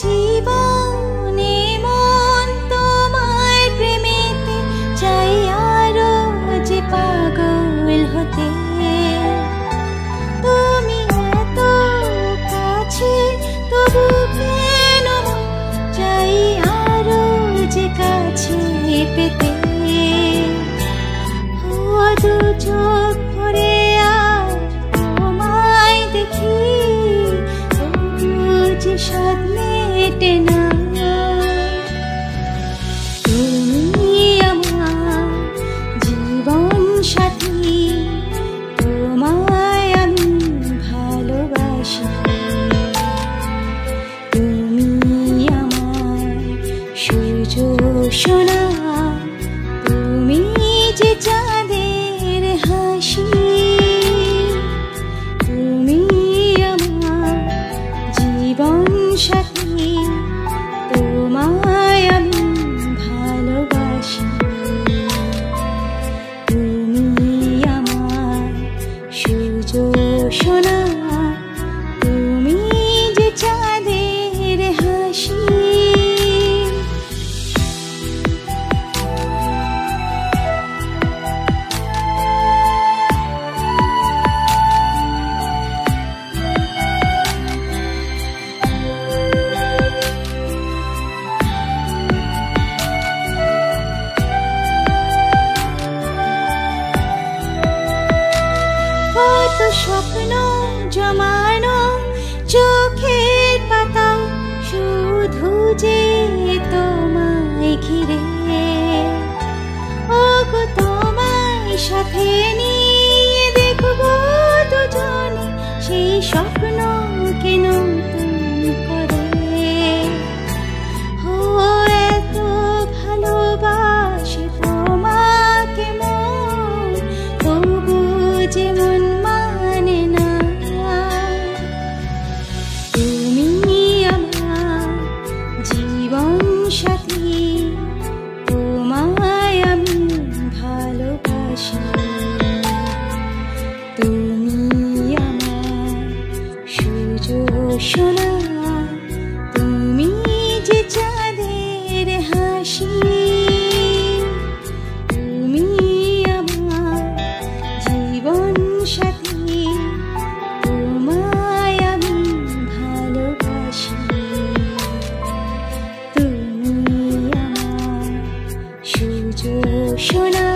জীবনে মন তোমার প্রেমেতে চাই আরো যে পাগল হতে। তুমি এত কাছে তবু কেন চাই আরো যে কাছে পেতে। দু চোখ ভরে আর তোমায় দেখি তবু যে স্বাদ মেটে না। তুমি আমার জীবন সাথী, তোমায় আমি ভালোবাসি। তুমি আমার সূর্য সোনা, তুমি যে চাঁদের হাসি। তুমি আমার জীবন সাথী, তোমায় আমি ভালোবাসি। তুমি আমার সূর্য সোনা, তুমি যে চাঁদের হাসি। কত স্বপ্ন জমানো চোখের পাতায় শুধু যে তোমায় ঘিরে। ওগো তোমায় সাথে নিয়ে দেখবো দুজনে সেই স্বপ্নকে নতুন করে। ও এত ভালোবাসে তোমাকে মন, তবু যে মন মানে না। তুমি আমার জীবন সাথী, তোমায় আমি ভালোবাসি। তুমি আমার সূর্য সোনা, তুমি যে চাঁদের হাসি। তুমি আমার জীবন সাথী, তোমায় আমি ভালোবাসি। তুমি আমার সূর্য সোনা।